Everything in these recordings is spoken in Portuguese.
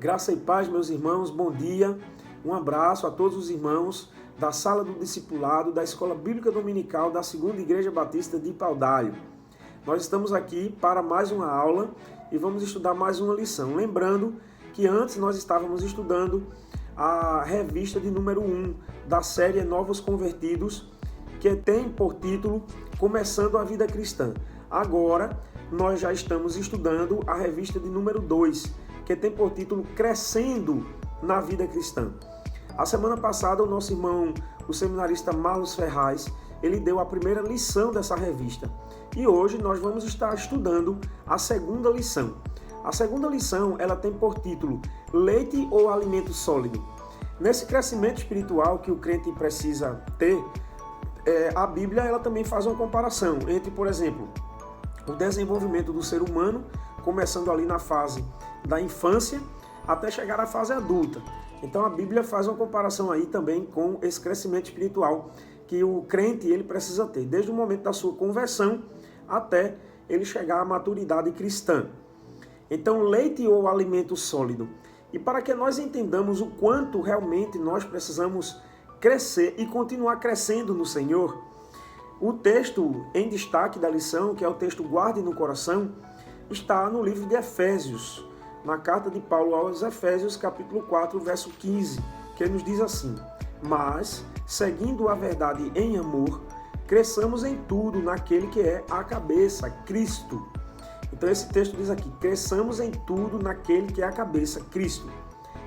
Graça e paz, meus irmãos, bom dia. Um abraço a todos os irmãos da Sala do Discipulado da Escola Bíblica Dominical da Segunda Igreja Batista de Paudalho. Nós estamos aqui para mais uma aula e vamos estudar mais uma lição. Lembrando que antes nós estávamos estudando a revista de número 1 da série Novos Convertidos, que tem por título Começando a Vida Cristã. Agora nós já estamos estudando a revista de número 2, que tem por título Crescendo na Vida Cristã. A semana passada, o nosso irmão, o seminarista Marlos Ferraz, ele deu a primeira lição dessa revista. E hoje nós vamos estar estudando a segunda lição. A segunda lição, ela tem por título Leite ou Alimento Sólido. Nesse crescimento espiritual que o crente precisa ter, a Bíblia ela também faz uma comparação entre, por exemplo, o desenvolvimento do ser humano, começando ali na fase da infância até chegar à fase adulta. Então a Bíblia faz uma comparação aí também com esse crescimento espiritual que o crente ele precisa ter, desde o momento da sua conversão até ele chegar à maturidade cristã. Então leite ou alimento sólido. E para que nós entendamos o quanto realmente nós precisamos crescer e continuar crescendo no Senhor, o texto em destaque da lição, que é o texto Guarde no Coração, está no livro de Efésios, na carta de Paulo aos Efésios, capítulo 4, verso 15, que nos diz assim: Mas, seguindo a verdade em amor, cresçamos em tudo naquele que é a cabeça, Cristo. Então esse texto diz aqui, cresçamos em tudo naquele que é a cabeça, Cristo.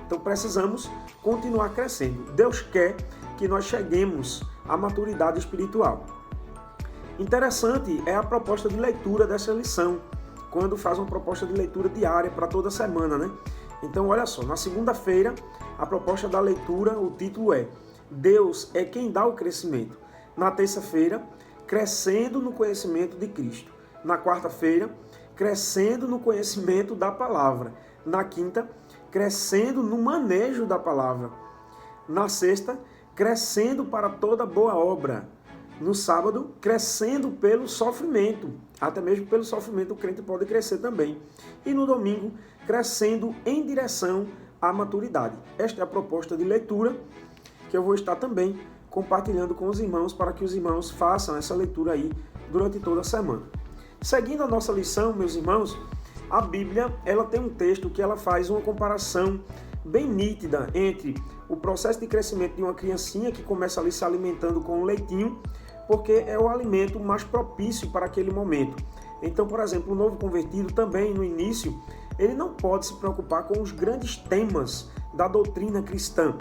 Então precisamos continuar crescendo. Deus quer que nós cheguemos à maturidade espiritual. Interessante é a proposta de leitura dessa lição, quando faz uma proposta de leitura diária para toda semana, né? Então, olha só, na segunda-feira, a proposta da leitura, o título é Deus é quem dá o crescimento. Na terça-feira, crescendo no conhecimento de Cristo. Na quarta-feira, crescendo no conhecimento da palavra. Na quinta, crescendo no manejo da palavra. Na sexta, crescendo para toda boa obra. No sábado, crescendo pelo sofrimento. Até mesmo pelo sofrimento o crente pode crescer também. E no domingo, crescendo em direção à maturidade. Esta é a proposta de leitura que eu vou estar também compartilhando com os irmãos para que os irmãos façam essa leitura aí durante toda a semana. Seguindo a nossa lição, meus irmãos, a Bíblia ela tem um texto que ela faz uma comparação bem nítida entre o processo de crescimento de uma criancinha que começa ali se alimentando com o leitinho, porque é o alimento mais propício para aquele momento. Então, por exemplo, o novo convertido também no início, ele não pode se preocupar com os grandes temas da doutrina cristã.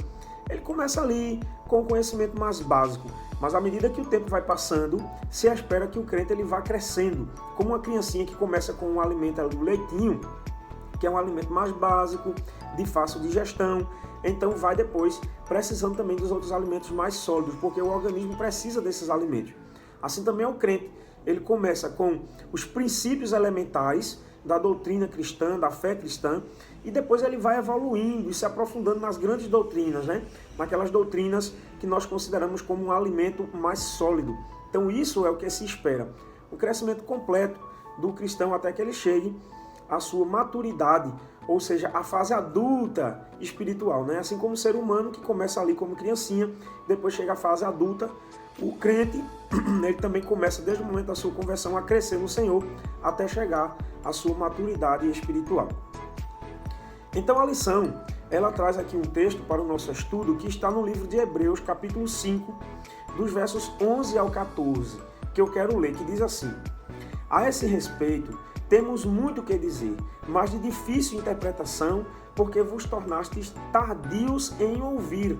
Ele começa ali com o conhecimento mais básico, mas à medida que o tempo vai passando, se espera que o crente ele vá crescendo, como uma criancinha que começa com um alimento ali, o leitinho, que é um alimento mais básico, de fácil digestão, então vai depois precisando também dos outros alimentos mais sólidos, porque o organismo precisa desses alimentos. Assim também é o crente, ele começa com os princípios elementares da doutrina cristã, da fé cristã, e depois ele vai evoluindo e se aprofundando nas grandes doutrinas, né? Naquelas doutrinas que nós consideramos como um alimento mais sólido. Então isso é o que se espera, o crescimento completo do cristão até que ele chegue à sua maturidade, ou seja, a fase adulta espiritual, né? Assim como o ser humano que começa ali como criancinha, depois chega à fase adulta, o crente, ele também começa desde o momento da sua conversão a crescer no Senhor, até chegar à sua maturidade espiritual. Então a lição, ela traz aqui um texto para o nosso estudo que está no livro de Hebreus, capítulo 5, dos versos 11 ao 14, que eu quero ler, que diz assim: A esse respeito, temos muito o que dizer, mas de difícil interpretação, porque vos tornastes tardios em ouvir.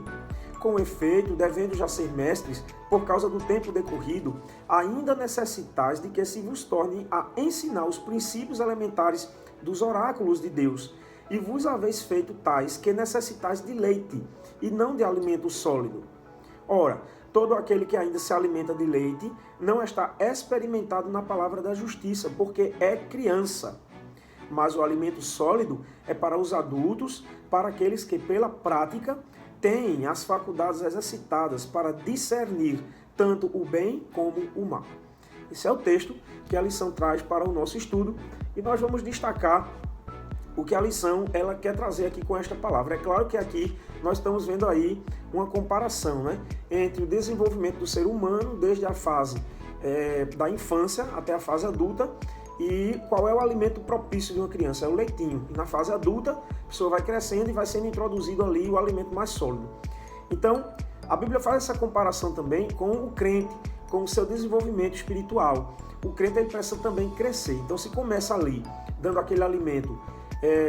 Com efeito, devendo já ser mestres, por causa do tempo decorrido, ainda necessitais de que se vos torne a ensinar os princípios elementares dos oráculos de Deus, e vos haveis feito tais que necessitais de leite, e não de alimento sólido. Ora, todo aquele que ainda se alimenta de leite não está experimentado na palavra da justiça, porque é criança. Mas o alimento sólido é para os adultos, para aqueles que pela prática têm as faculdades exercitadas para discernir tanto o bem como o mal. Esse é o texto que a lição traz para o nosso estudo e nós vamos destacar o que a lição ela quer trazer aqui com esta palavra. É claro que aqui nós estamos vendo aí uma comparação, né, entre o desenvolvimento do ser humano desde a fase da infância até a fase adulta, e qual é o alimento propício de uma criança? É o leitinho. E na fase adulta, a pessoa vai crescendo e vai sendo introduzido ali o alimento mais sólido. Então, a Bíblia faz essa comparação também com o crente, com o seu desenvolvimento espiritual. O crente ele precisa também crescer. Então, se começa ali, dando aquele alimento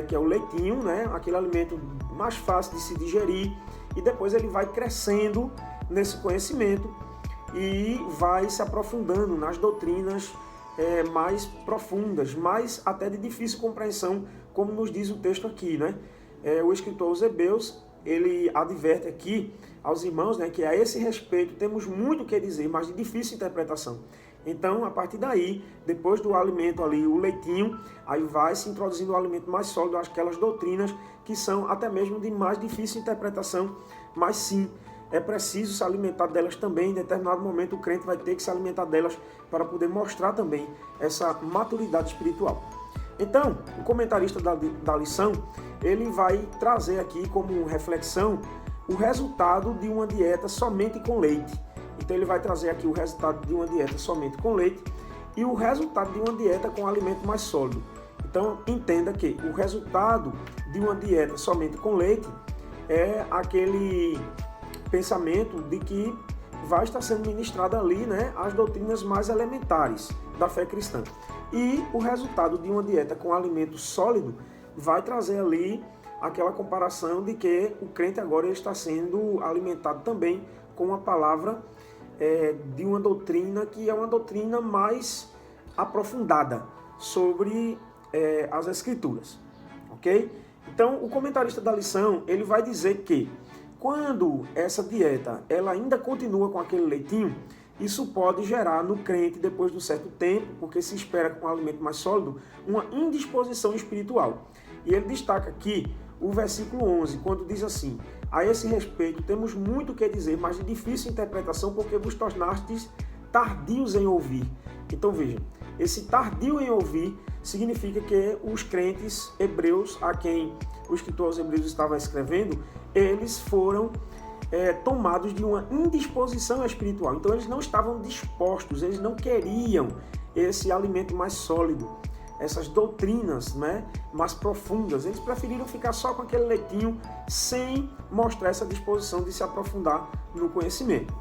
que é o leitinho, né? Aquele alimento mais fácil de se digerir, e depois ele vai crescendo nesse conhecimento e vai se aprofundando nas doutrinas mais profundas, mais até de difícil compreensão, como nos diz o texto aqui, né? O escritor aos Hebreus, ele adverte aqui aos irmãos, né, que a esse respeito temos muito o que dizer, mas de difícil interpretação. Então, a partir daí, depois do alimento ali, o leitinho, aí vai se introduzindo o alimento mais sólido, aquelas doutrinas que são até mesmo de mais difícil interpretação, mas sim, é preciso se alimentar delas também. Em determinado momento o crente vai ter que se alimentar delas para poder mostrar também essa maturidade espiritual. Então, o comentarista da lição, ele vai trazer aqui como reflexão o resultado de uma dieta somente com leite. Então ele vai trazer aqui o resultado de uma dieta somente com leite e o resultado de uma dieta com alimento mais sólido. Então entenda que o resultado de uma dieta somente com leite é aquele pensamento de que vai estar sendo ministrado ali, né, as doutrinas mais elementares da fé cristã. E o resultado de uma dieta com alimento sólido vai trazer ali aquela comparação de que o crente agora está sendo alimentado também com a palavra de uma doutrina que é uma doutrina mais aprofundada sobre as Escrituras, ok? Então, o comentarista da lição, ele vai dizer que quando essa dieta ela ainda continua com aquele leitinho, isso pode gerar no crente, depois de um certo tempo, porque se espera com um alimento mais sólido, uma indisposição espiritual. E ele destaca aqui o versículo 11, quando diz assim: a esse respeito temos muito o que dizer, mas de difícil interpretação, porque vos tornastes tardios em ouvir. Então vejam, esse tardio em ouvir significa que os crentes hebreus, a quem o escritor aos Hebreus estava escrevendo, eles foram tomados de uma indisposição espiritual. Então eles não estavam dispostos, eles não queriam esse alimento mais sólido, essas doutrinas, né, mais profundas. Eles preferiram ficar só com aquele leitinho sem mostrar essa disposição de se aprofundar no conhecimento.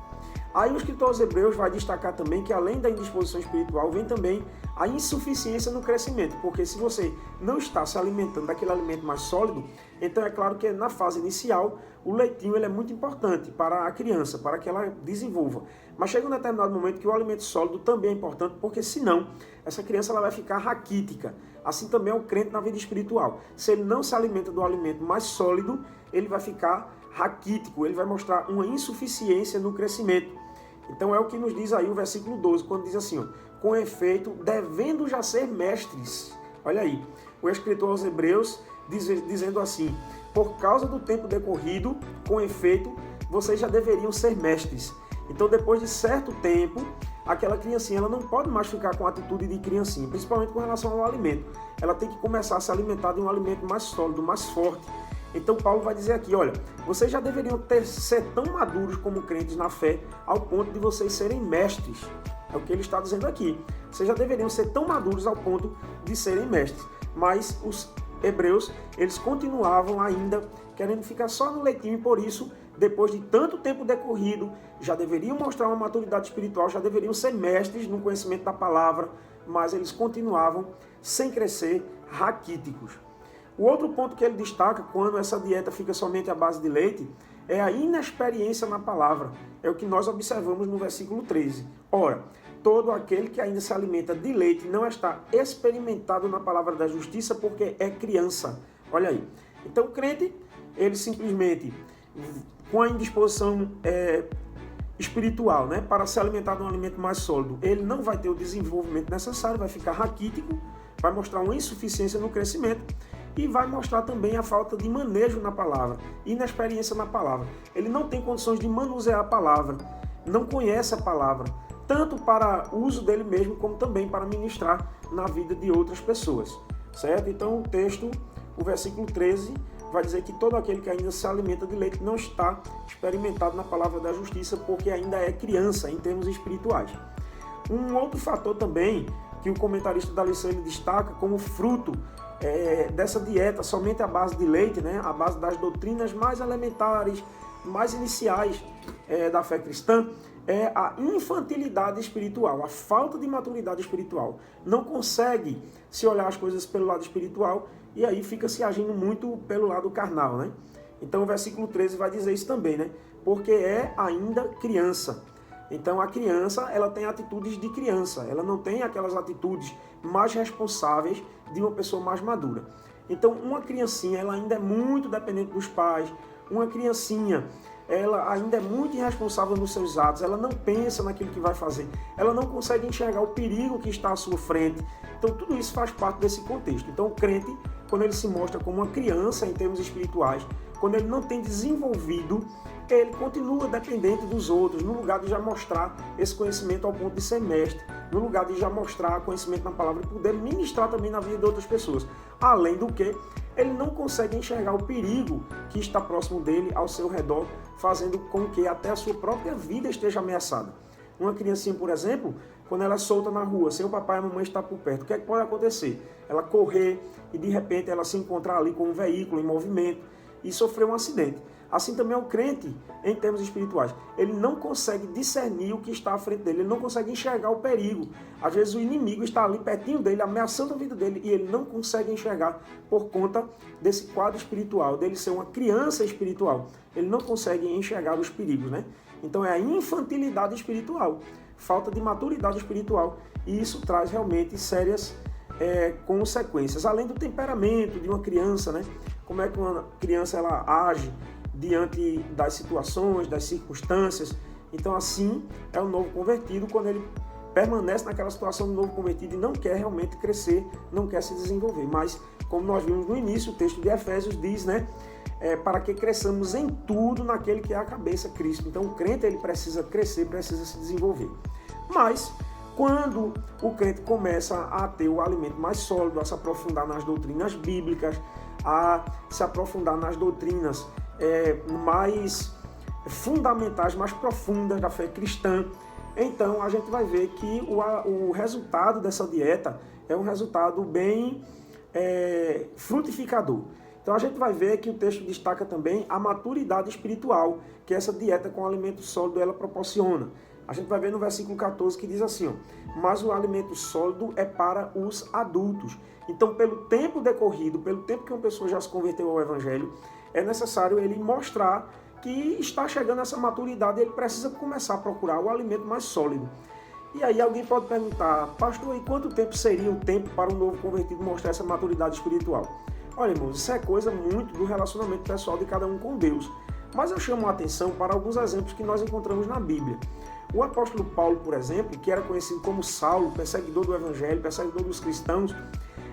Aí o escritor aos Hebreus vai destacar também que além da indisposição espiritual vem também a insuficiência no crescimento, porque se você não está se alimentando daquele alimento mais sólido, então é claro que na fase inicial o leitinho ele é muito importante para a criança, para que ela desenvolva. Mas chega um determinado momento que o alimento sólido também é importante, porque senão essa criança ela vai ficar raquítica. Assim também é o crente na vida espiritual. Se ele não se alimenta do alimento mais sólido, ele vai ficar raquítico, ele vai mostrar uma insuficiência no crescimento. Então é o que nos diz aí o versículo 12, quando diz assim, ó, com efeito, devendo já ser mestres. Olha aí, o escritor aos Hebreus dizendo assim: por causa do tempo decorrido, com efeito, vocês já deveriam ser mestres. Então depois de certo tempo, aquela criancinha ela não pode mais ficar com a atitude de criancinha, principalmente com relação ao alimento. Ela tem que começar a se alimentar de um alimento mais sólido, mais forte. Então Paulo vai dizer aqui, olha, vocês já deveriam ser tão maduros como crentes na fé, ao ponto de vocês serem mestres. É o que ele está dizendo aqui. Vocês já deveriam ser tão maduros ao ponto de serem mestres. Mas os hebreus, eles continuavam ainda querendo ficar só no leitinho, e por isso, depois de tanto tempo decorrido, já deveriam mostrar uma maturidade espiritual, já deveriam ser mestres no conhecimento da palavra, mas eles continuavam sem crescer, raquíticos. O outro ponto que ele destaca, quando essa dieta fica somente à base de leite, é a inexperiência na palavra. É o que nós observamos no versículo 13. Ora, todo aquele que ainda se alimenta de leite não está experimentado na palavra da justiça, porque é criança. Olha aí. Então o crente, ele simplesmente, com a indisposição espiritual, né, para se alimentar de um alimento mais sólido, ele não vai ter o desenvolvimento necessário, vai ficar raquítico, vai mostrar uma insuficiência no crescimento, e vai mostrar também a falta de manejo na palavra, inexperiência na palavra. Ele não tem condições de manusear a palavra, não conhece a palavra, tanto para o uso dele mesmo, como também para ministrar na vida de outras pessoas, certo? Então o texto o versículo 13 vai dizer que todo aquele que ainda se alimenta de leite não está experimentado na palavra da justiça, porque ainda é criança em termos espirituais. Um outro fator também que o comentarista da lição ele destaca como fruto dessa dieta somente à base de leite, né, à base das doutrinas mais elementares, mais iniciais da fé cristã, é a infantilidade espiritual, a falta de maturidade espiritual. Não consegue se olhar as coisas pelo lado espiritual e aí fica se agindo muito pelo lado carnal, né? Então o versículo 13 vai dizer isso também, né? Porque é ainda criança. Então a criança, ela tem atitudes de criança, ela não tem aquelas atitudes mais responsáveis de uma pessoa mais madura. Então uma criancinha, ela ainda é muito dependente dos pais, uma criancinha, ela ainda é muito irresponsável nos seus atos, ela não pensa naquilo que vai fazer, ela não consegue enxergar o perigo que está à sua frente. Então tudo isso faz parte desse contexto. Então o crente, quando ele se mostra como uma criança em termos espirituais, quando ele não tem desenvolvido, ele continua dependente dos outros, no lugar de já mostrar esse conhecimento ao ponto de ser mestre, no lugar de já mostrar conhecimento na palavra e poder ministrar também na vida de outras pessoas. Além do que, ele não consegue enxergar o perigo que está próximo dele, ao seu redor, fazendo com que até a sua própria vida esteja ameaçada. Uma criancinha, por exemplo, quando ela é solta na rua, sem o papai e a mamãe estar por perto, o que é que pode acontecer? Ela correr e de repente ela se encontrar ali com um veículo em movimento e sofrer um acidente. Assim também é o crente em termos espirituais. Ele não consegue discernir o que está à frente dele, ele não consegue enxergar o perigo. Às vezes o inimigo está ali pertinho dele, ameaçando a vida dele, e ele não consegue enxergar por conta desse quadro espiritual, dele ser uma criança espiritual. Ele não consegue enxergar os perigos, né? Então é a infantilidade espiritual, falta de maturidade espiritual, e isso traz realmente sérias consequências. Além do temperamento de uma criança, né? Como é que uma criança ela age diante das situações, das circunstâncias. Então assim é o novo convertido quando ele permanece naquela situação do novo convertido e não quer realmente crescer, não quer se desenvolver. Mas, como nós vimos no início, o texto de Efésios diz, né, para que cresçamos em tudo naquele que é a cabeça, Cristo. Então o crente ele precisa crescer, precisa se desenvolver. Mas, quando o crente começa a ter o alimento mais sólido, a se aprofundar nas doutrinas bíblicas, a se aprofundar nas doutrinas mais fundamentais, mais profundas da fé cristã, então a gente vai ver que o resultado dessa dieta é um resultado bem frutificador. Então a gente vai ver que o texto destaca também a maturidade espiritual que essa dieta com alimento sólido ela proporciona. A gente vai ver no versículo 14 que diz assim, mas o alimento sólido é para os adultos. Então, pelo tempo decorrido, pelo tempo que uma pessoa já se converteu ao Evangelho, é necessário ele mostrar que está chegando a essa maturidade e ele precisa começar a procurar o alimento mais sólido. E aí alguém pode perguntar, pastor, e quanto tempo seria o tempo para um novo convertido mostrar essa maturidade espiritual? Olha, irmãos, isso é coisa muito do relacionamento pessoal de cada um com Deus. Mas eu chamo a atenção para alguns exemplos que nós encontramos na Bíblia. O apóstolo Paulo, por exemplo, que era conhecido como Saulo, perseguidor do Evangelho, perseguidor dos cristãos,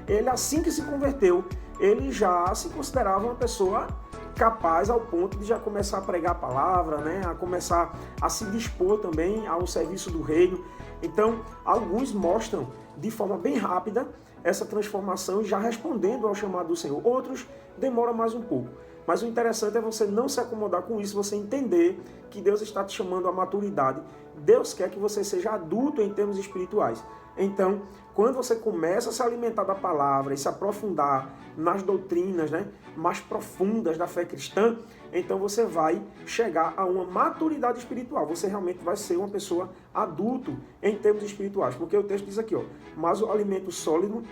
ele assim que se converteu, ele já se considerava uma pessoa capaz ao ponto de já começar a pregar a palavra, né? A começar a se dispor também ao serviço do reino. Então, alguns mostram de forma bem rápida essa transformação já respondendo ao chamado do Senhor. Outros demoram mais um pouco. Mas o interessante é você não se acomodar com isso, você entender que Deus está te chamando à maturidade. Deus quer que você seja adulto em termos espirituais. Então, quando você começa a se alimentar da palavra e se aprofundar nas doutrinas, né, mais profundas da fé cristã, então você vai chegar a uma maturidade espiritual. Você realmente vai ser uma pessoa adulto em termos espirituais. Porque o texto diz aqui, mas o alimento sólido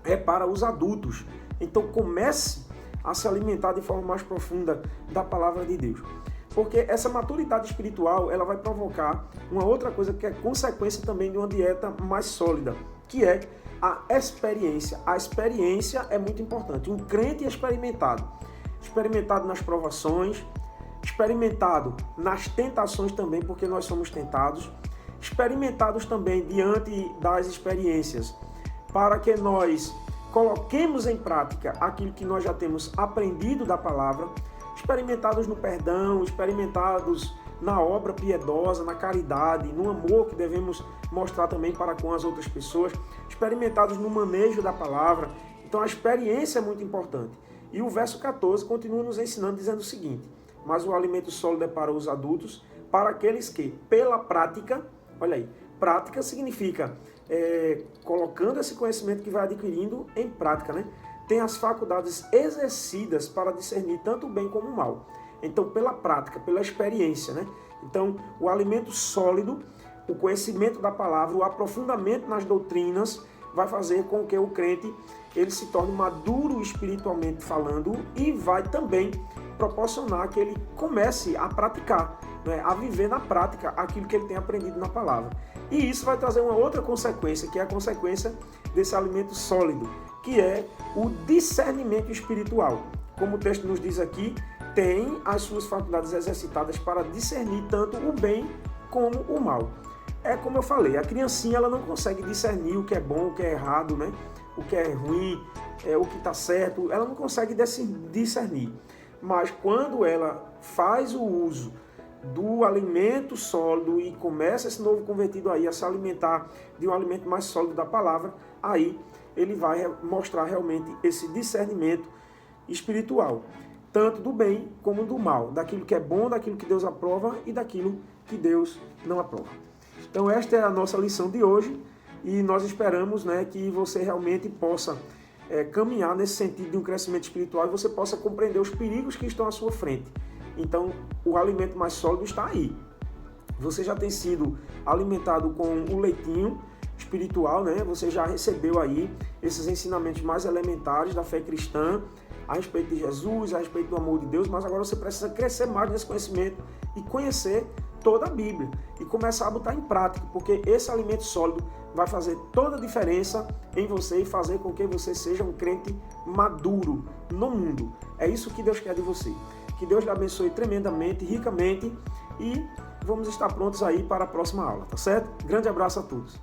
é para os adultos. Então comece a se alimentar de forma mais profunda da palavra de Deus. Porque essa maturidade espiritual, ela vai provocar uma outra coisa que é consequência também de uma dieta mais sólida, que é a experiência. A experiência é muito importante. Um crente experimentado nas provações, experimentado nas tentações também, porque nós somos tentados, experimentados também diante das experiências, para que nós coloquemos em prática aquilo que nós já temos aprendido da palavra, experimentados no perdão, experimentados na obra piedosa, na caridade, no amor que devemos mostrar também para com as outras pessoas, experimentados no manejo da palavra. Então a experiência é muito importante. E o verso 14 continua nos ensinando, dizendo o seguinte: mas o alimento sólido é para os adultos, para aqueles que, pela prática, olha aí, prática significa colocando esse conhecimento que vai adquirindo em prática, né? Tem as faculdades exercidas para discernir tanto o bem como o mal. Então, pela prática, pela experiência, né? Então, o alimento sólido, o conhecimento da palavra, o aprofundamento nas doutrinas, vai fazer com que o crente ele se torne maduro espiritualmente falando e vai também proporcionar que ele comece a praticar, né? A viver na prática aquilo que ele tem aprendido na palavra. E isso vai trazer uma outra consequência, que é a consequência desse alimento sólido, que é o discernimento espiritual. Como o texto nos diz aqui, tem as suas faculdades exercitadas para discernir tanto o bem como o mal. É como eu falei, a criancinha ela não consegue discernir o que é bom, o que é errado, né? O que é ruim, o que está certo, ela não consegue discernir. Mas quando ela faz o uso do alimento sólido e começa esse novo convertido aí a se alimentar de um alimento mais sólido da palavra, aí ele vai mostrar realmente esse discernimento espiritual, tanto do bem como do mal, daquilo que é bom, daquilo que Deus aprova e daquilo que Deus não aprova. Então esta é a nossa lição de hoje e nós esperamos, né, que você realmente possa caminhar nesse sentido de um crescimento espiritual e você possa compreender os perigos que estão à sua frente. Então o alimento mais sólido está aí. Você já tem sido alimentado com o leitinho espiritual, né? Você já recebeu aí esses ensinamentos mais elementares da fé cristã a respeito de Jesus, a respeito do amor de Deus, mas agora você precisa crescer mais nesse conhecimento e conhecer toda a Bíblia e começar a botar em prática, porque esse alimento sólido vai fazer toda a diferença em você e fazer com que você seja um crente maduro no mundo. É isso que Deus quer de você. Que Deus lhe abençoe tremendamente, ricamente e vamos estar prontos aí para a próxima aula, tá certo? Grande abraço a todos.